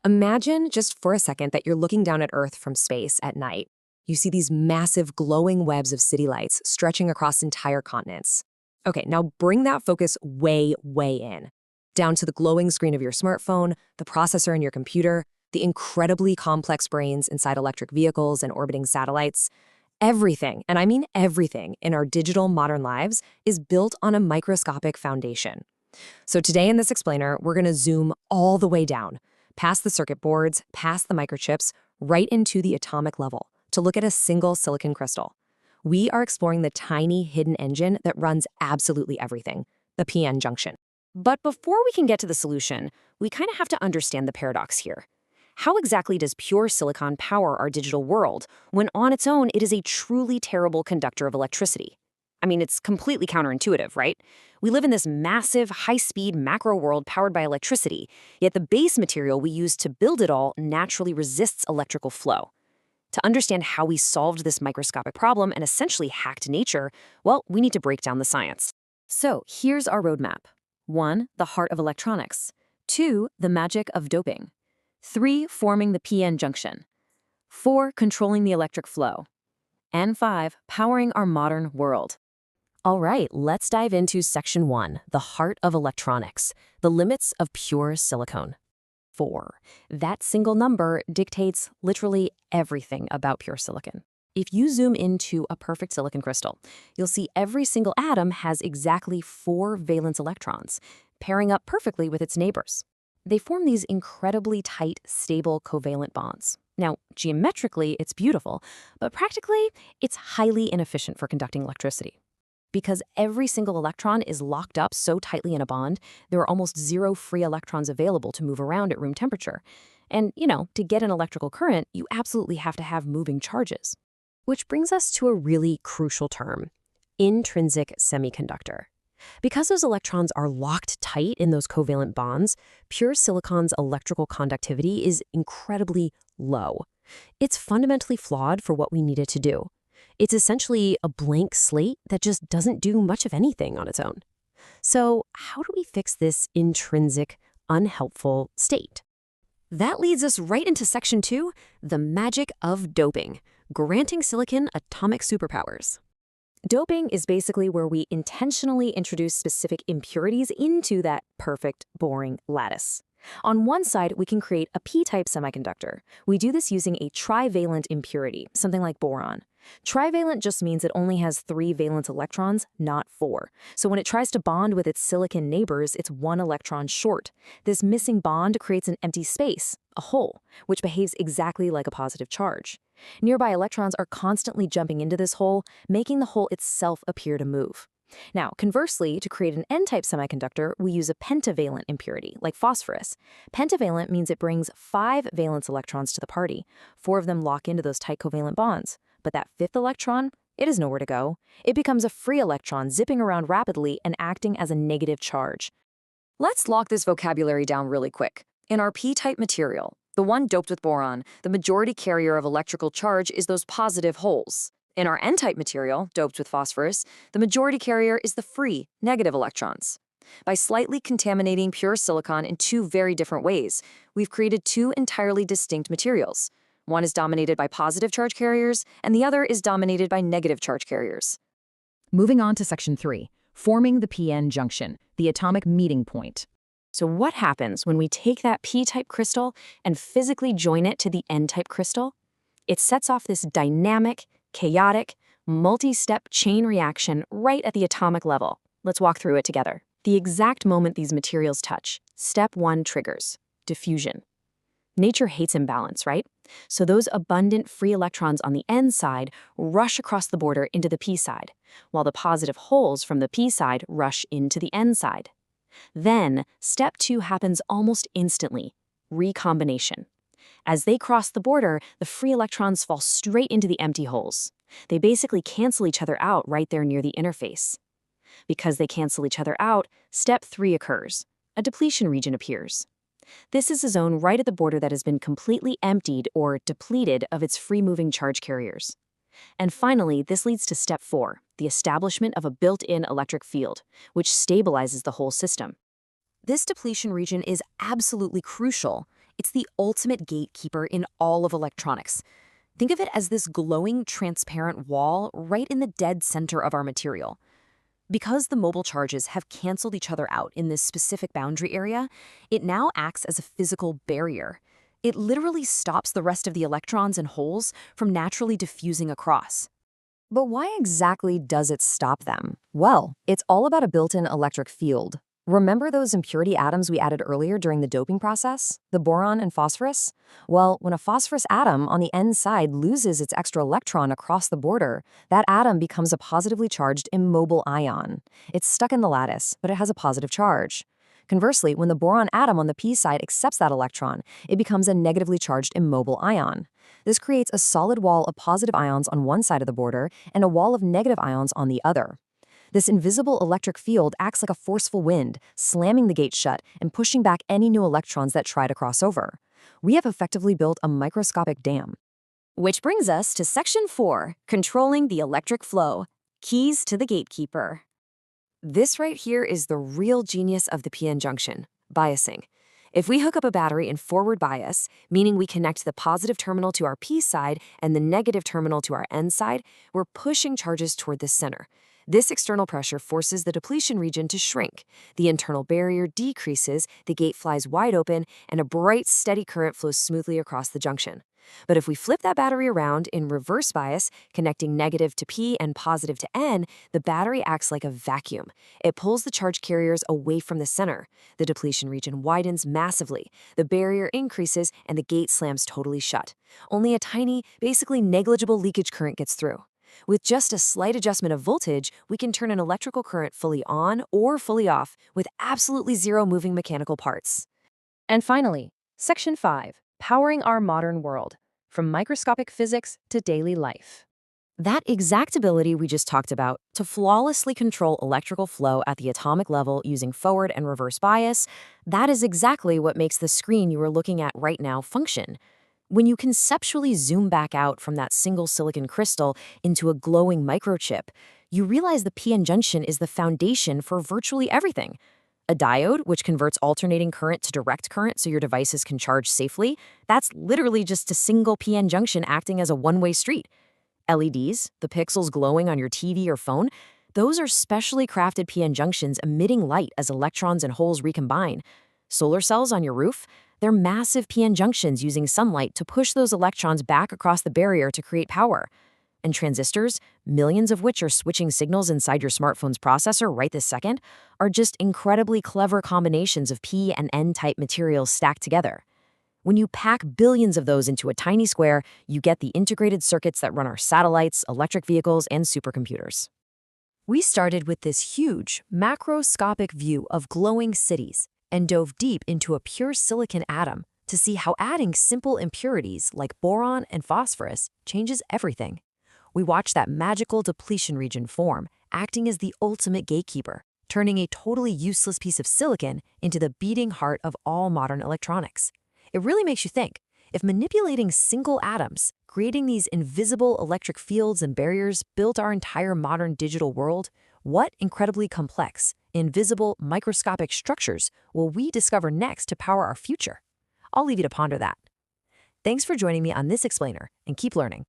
Imagine just for a second that you're looking down at Earth from space at night. You see these massive glowing webs of city lights stretching across entire continents. Okay, now bring that focus way, way in. Down to the glowing screen of your smartphone, the processor in your computer, the incredibly complex brains inside electric vehicles and orbiting satellites. Everything, and I mean everything, in our digital modern lives is built on a microscopic foundation. So today in this explainer, we're going to zoom all the way down, past the circuit boards, past the microchips, right into the atomic level, to look at a single silicon crystal. We are exploring the tiny hidden engine that runs absolutely everything, the PN junction. But before we can get to the solution, we kind of have to understand the paradox here. How exactly does pure silicon power our digital world when on its own it is a truly terrible conductor of electricity? I mean, it's completely counterintuitive, right? We live in this massive, high-speed macro world powered by electricity, yet the base material we use to build it all naturally resists electrical flow. To understand how we solved this microscopic problem and essentially hacked nature, well, we need to break down the science. So here's our roadmap. 1. The heart of electronics. 2. The magic of doping. 3. Forming the PN junction. 4. Controlling the electric flow. And 5. Powering our modern world. All right, let's dive into Section 1, the heart of electronics, the limits of pure silicon. 4. That single number dictates literally everything about pure silicon. If you zoom into a perfect silicon crystal, you'll see every single atom has exactly 4 valence electrons, pairing up perfectly with its neighbors. They form these incredibly tight, stable covalent bonds. Now, geometrically, it's beautiful, but practically, it's highly inefficient for conducting electricity. Because every single electron is locked up so tightly in a bond, there are almost 0 free electrons available to move around at room temperature. And, to get an electrical current, you absolutely have to have moving charges. Which brings us to a really crucial term, intrinsic semiconductor. Because those electrons are locked tight in those covalent bonds, pure silicon's electrical conductivity is incredibly low. It's fundamentally flawed for what we need it to do. It's essentially a blank slate that just doesn't do much of anything on its own. So how do we fix this intrinsic, unhelpful state? That leads us right into Section 2, the magic of doping, granting silicon atomic superpowers. Doping is basically where we intentionally introduce specific impurities into that perfect, boring lattice. On one side, we can create a p-type semiconductor. We do this using a trivalent impurity, something like boron. Trivalent just means it only has 3 valence electrons, not 4. So when it tries to bond with its silicon neighbors, it's 1 electron short. This missing bond creates an empty space, a hole, which behaves exactly like a positive charge. Nearby electrons are constantly jumping into this hole, making the hole itself appear to move. Now, conversely, to create an n-type semiconductor, we use a pentavalent impurity, like phosphorus. Pentavalent means it brings 5 valence electrons to the party. 4 of them lock into those tight covalent bonds. But that 5th electron, it has nowhere to go. It becomes a free electron zipping around rapidly and acting as a negative charge. Let's lock this vocabulary down really quick. In our p-type material, the one doped with boron, the majority carrier of electrical charge is those positive holes. In our n-type material, doped with phosphorus, the majority carrier is the free, negative electrons. By slightly contaminating pure silicon in 2 very different ways, we've created 2 entirely distinct materials. One is dominated by positive charge carriers, and the other is dominated by negative charge carriers. Moving on to Section 3, forming the PN junction, the atomic meeting point. So what happens when we take that p-type crystal and physically join it to the n-type crystal? It sets off this dynamic, chaotic, multi-step chain reaction right at the atomic level. Let's walk through it together. The exact moment these materials touch, step 1 triggers diffusion. Nature hates imbalance, right? So those abundant free electrons on the n side rush across the border into the p side, while the positive holes from the p side rush into the n side. Then, step 2 happens almost instantly, recombination. As they cross the border, the free electrons fall straight into the empty holes. They basically cancel each other out right there near the interface. Because they cancel each other out, step 3 occurs. A depletion region appears. This is a zone right at the border that has been completely emptied or depleted of its free-moving charge carriers. And finally, this leads to step 4, the establishment of a built-in electric field, which stabilizes the whole system. This depletion region is absolutely crucial. It's the ultimate gatekeeper in all of electronics. Think of it as this glowing, transparent wall right in the dead center of our material. Because the mobile charges have canceled each other out in this specific boundary area, it now acts as a physical barrier. It literally stops the rest of the electrons and holes from naturally diffusing across. But why exactly does it stop them? Well, it's all about a built-in electric field. Remember those impurity atoms we added earlier during the doping process? The boron and phosphorus? Well, when a phosphorus atom on the N side loses its extra electron across the border, that atom becomes a positively charged immobile ion. It's stuck in the lattice, but it has a positive charge. Conversely, when the boron atom on the P side accepts that electron, it becomes a negatively charged immobile ion. This creates a solid wall of positive ions on one side of the border and a wall of negative ions on the other. This invisible electric field acts like a forceful wind, slamming the gate shut and pushing back any new electrons that try to cross over. We have effectively built a microscopic dam. Which brings us to Section 4, Controlling the Electric Flow, Keys to the Gatekeeper. This right here is the real genius of the PN junction, biasing. If we hook up a battery in forward bias, meaning we connect the positive terminal to our P side and the negative terminal to our N side, we're pushing charges toward the center. This external pressure forces the depletion region to shrink. The internal barrier decreases, the gate flies wide open, and a bright, steady current flows smoothly across the junction. But if we flip that battery around in reverse bias, connecting negative to P and positive to N, the battery acts like a vacuum. It pulls the charge carriers away from the center. The depletion region widens massively. The barrier increases, and the gate slams totally shut. Only a tiny, basically negligible leakage current gets through. With just a slight adjustment of voltage, we can turn an electrical current fully on or fully off with absolutely zero moving mechanical parts. And finally, Section 5, Powering Our Modern World, from microscopic physics to daily life. That exact ability we just talked about to flawlessly control electrical flow at the atomic level using forward and reverse bias, that is exactly what makes the screen you are looking at right now function. When you conceptually zoom back out from that single silicon crystal into a glowing microchip, you realize the PN junction is the foundation for virtually everything. A diode, which converts alternating current to direct current so your devices can charge safely, that's literally just a single PN junction acting as a one-way street. LEDs, the pixels glowing on your TV or phone, those are specially crafted PN junctions emitting light as electrons and holes recombine. Solar cells on your roof, they're massive PN junctions using sunlight to push those electrons back across the barrier to create power. And transistors, millions of which are switching signals inside your smartphone's processor right this second, are just incredibly clever combinations of P and N-type materials stacked together. When you pack billions of those into a tiny square, you get the integrated circuits that run our satellites, electric vehicles, and supercomputers. We started with this huge, macroscopic view of glowing cities and dove deep into a pure silicon atom to see how adding simple impurities like boron and phosphorus changes everything. We watched that magical depletion region form, acting as the ultimate gatekeeper, turning a totally useless piece of silicon into the beating heart of all modern electronics. It really makes you think, if manipulating single atoms, creating these invisible electric fields and barriers built our entire modern digital world, what incredibly complex, invisible, microscopic structures will we discover next to power our future? I'll leave you to ponder that. Thanks for joining me on this explainer, and keep learning.